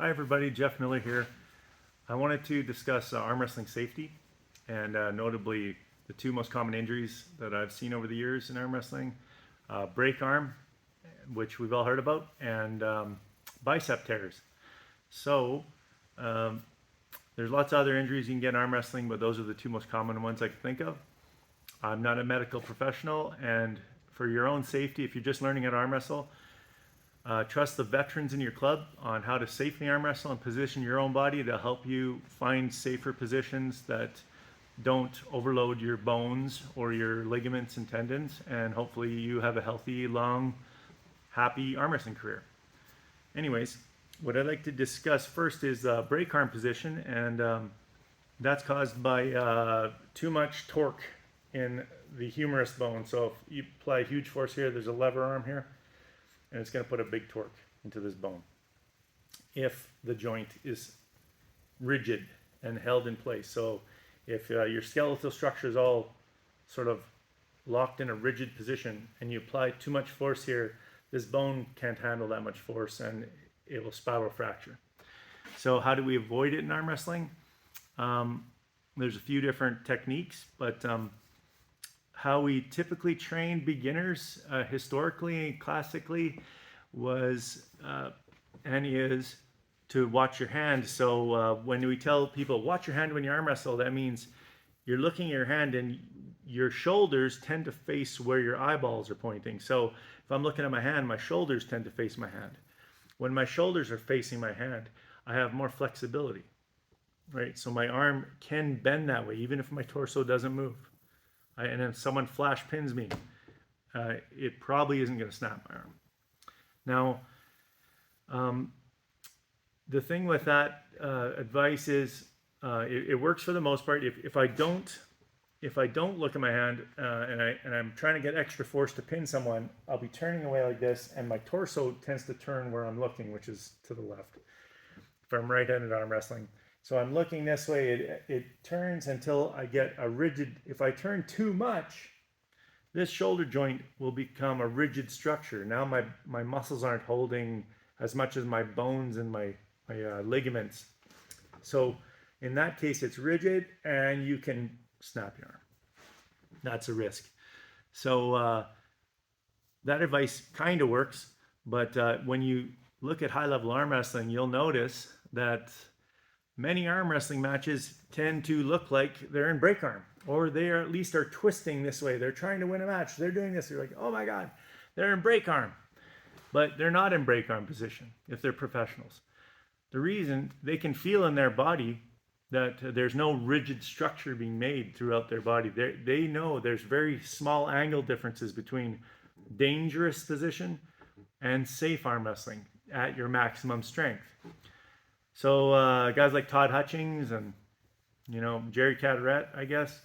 Hi everybody, Jeff Miller here. I wanted to discuss arm wrestling safety and notably the two most common injuries that I've seen over the years in arm wrestling. Break arm, which we've all heard about, and bicep tears. So there's lots of other injuries you can get in arm wrestling, but those are the two most common ones I can think of. I'm not a medical professional, and for your own safety, if you're just learning how to arm wrestle, trust the veterans in your club on how to safely arm wrestle and position your own body to help you find safer positions that don't overload your bones or your ligaments and tendons, and hopefully you have a healthy, long, happy arm wrestling career. Anyways, what I'd like to discuss first is break arm position, and that's caused by too much torque in the humerus bone. So if you apply huge force here, there's a lever arm here, and it's going to put a big torque into this bone. If the joint is rigid and held in place, so if your skeletal structure is all sort of locked in a rigid position and you apply too much force here, this bone can't handle that much force and it will spiral fracture. So how do we avoid it in arm wrestling? There's a few different techniques, but how we typically train beginners historically and classically was and is to watch your hand. So when we tell people watch your hand when you arm wrestle, that means you're looking at your hand and your shoulders tend to face where your eyeballs are pointing. So if I'm looking at my hand, my shoulders tend to face my hand. When my shoulders are facing my hand, I have more flexibility, right? So my arm can bend that way even if my torso doesn't move. And if someone flash pins me, it probably isn't going to snap my arm. Now, the thing with that advice is it works for the most part. If I don't look at my hand and I'm trying to get extra force to pin someone, I'll be turning away like this, and my torso tends to turn where I'm looking, which is to the left. If I'm right-handed arm wrestling. So I'm looking this way, it turns until I get a rigid, if I turn too much, this shoulder joint will become a rigid structure. Now my muscles aren't holding as much as my bones and my ligaments. So in that case, it's rigid and you can snap your arm. That's a risk. So that advice kind of works, but when you look at high-level arm wrestling, you'll notice that many arm wrestling matches tend to look like they're in break arm, or they are at least are twisting this way. They're trying to win a match. They're doing this. You're like, oh my God, they're in break arm. But they're not in break arm position if they're professionals. The reason, they can feel in their body that there's no rigid structure being made throughout their body. They know there's very small angle differences between dangerous position and safe arm wrestling at your maximum strength. So guys like Todd Hutchings and Jerry Caderet, I guess,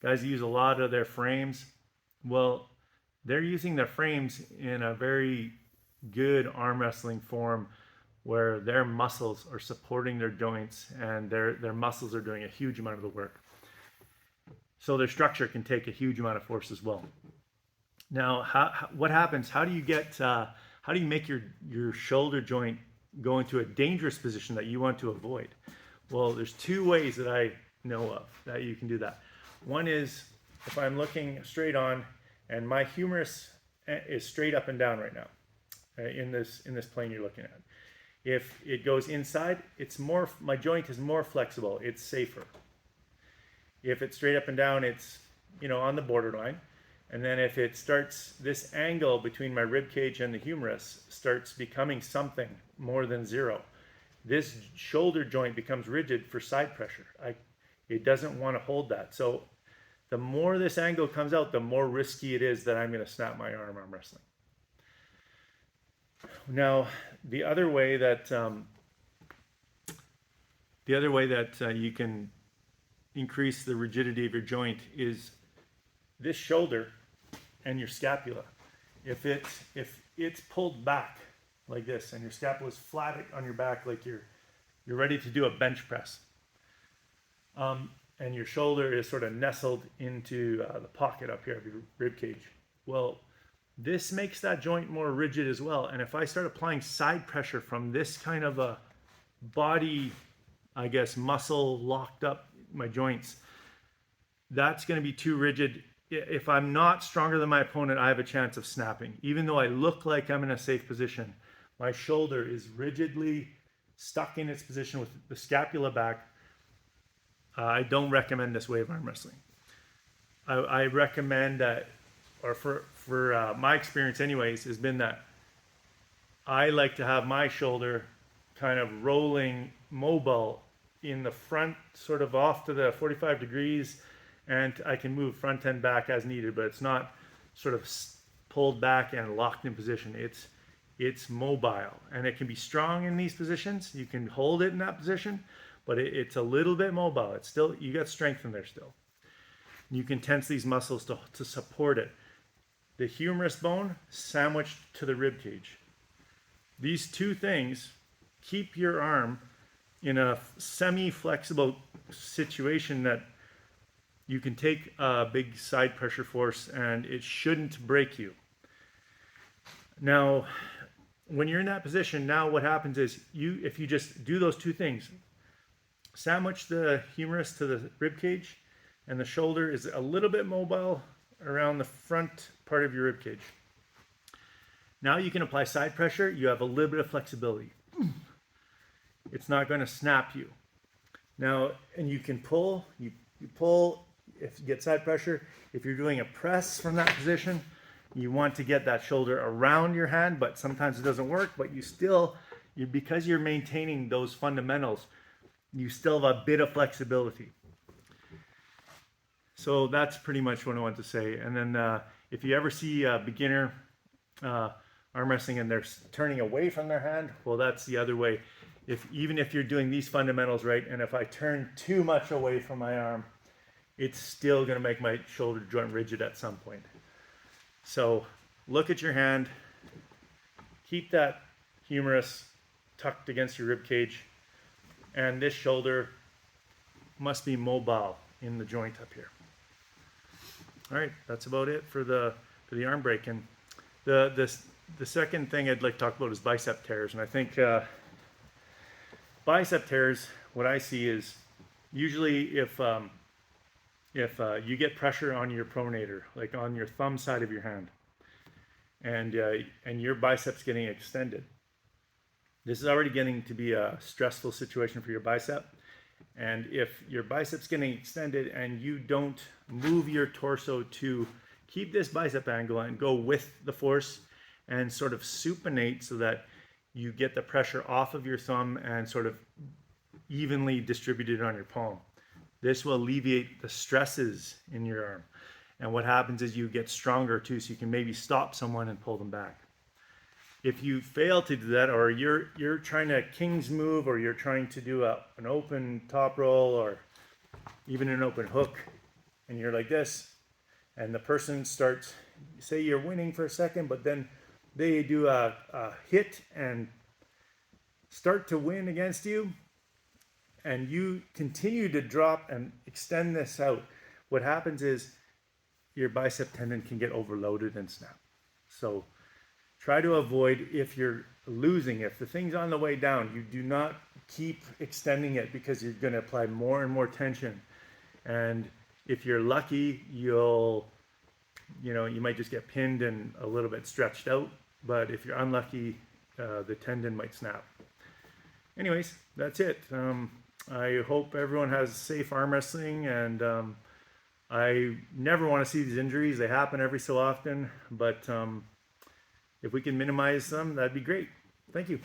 guys use a lot of their frames. Well, they're using their frames in a very good arm wrestling form where their muscles are supporting their joints and their muscles are doing a huge amount of the work. So their structure can take a huge amount of force as well. Now, what happens? How do you make your shoulder joint go into a dangerous position that you want to avoid? Well, there's two ways that I know of that you can do that. One is if I'm looking straight on and my humerus is straight up and down right now in this plane you're looking at. If it goes inside, my joint is more flexible, it's safer. If it's straight up and down, it's on the borderline. And then if it starts, this angle between my rib cage and the humerus starts becoming something more than zero, this shoulder joint becomes rigid for side pressure. It doesn't want to hold that. So the more this angle comes out, the more risky it is that I'm going to snap my arm wrestling. Now, the other way that you can increase the rigidity of your joint is this shoulder and your scapula. If it's pulled back like this and your scapula is flat on your back like you're ready to do a bench press, and your shoulder is sort of nestled into the pocket up here of your rib cage, well, this makes that joint more rigid as well. And if I start applying side pressure from this kind of a body, I guess, muscle locked up my joints, that's going to be too rigid. If I'm not stronger than my opponent, I have a chance of snapping. Even though I look like I'm in a safe position, my shoulder is rigidly stuck in its position with the scapula back. I don't recommend this way of arm wrestling. I recommend that, or for my experience anyways, has been that I like to have my shoulder kind of rolling mobile in the front, sort of off to the 45 degrees, and I can move front and back as needed, but it's not sort of pulled back and locked in position. It's mobile, and it can be strong in these positions. You can hold it in that position, but it's a little bit mobile. It's still, you got strength in there still. You can tense these muscles to support it. The humerus bone sandwiched to the rib cage. These two things keep your arm in a semi-flexible situation that you can take a big side pressure force and it shouldn't break you. Now, when you're in that position, now what happens is if you just do those two things, sandwich the humerus to the rib cage, and the shoulder is a little bit mobile around the front part of your rib cage. Now you can apply side pressure. You have a little bit of flexibility. It's not going to snap you. Now, and you can pull, you pull if you get side pressure. If you're doing a press from that position, you want to get that shoulder around your hand, but sometimes it doesn't work, but because you're maintaining those fundamentals, you still have a bit of flexibility. So that's pretty much what I want to say. And then if you ever see a beginner arm wrestling and they're turning away from their hand, well, that's the other way. Even if you're doing these fundamentals right, and if I turn too much away from my arm, it's still going to make my shoulder joint rigid at some point. So look at your hand, keep that humerus tucked against your rib cage, and this shoulder must be mobile in the joint up here. All right, that's about it for the arm break. And the second thing I'd like to talk about is bicep tears. And I think bicep tears, what I see is usually if you get pressure on your pronator, like on your thumb side of your hand, and your bicep's getting extended, this is already getting to be a stressful situation for your bicep. And if your bicep's getting extended and you don't move your torso to keep this bicep angle and go with the force and sort of supinate so that you get the pressure off of your thumb and sort of evenly distributed on your palm, this will alleviate the stresses in your arm. And what happens is you get stronger too, so you can maybe stop someone and pull them back. If you fail to do that, or you're trying to king's move, or you're trying to do an open top roll, or even an open hook, and you're like this, and the person starts, say you're winning for a second, but then they do a hit and start to win against you, and you continue to drop and extend this out, what happens is your bicep tendon can get overloaded and snap. So try to avoid, if you're losing, if the thing's on the way down, you do not keep extending it, because you're going to apply more and more tension. And if you're lucky, you might just get pinned and a little bit stretched out. But if you're unlucky, the tendon might snap. Anyways, that's it. I hope everyone has safe arm wrestling, and I never want to see these injuries. They happen every so often, but if we can minimize them, that'd be great. Thank you.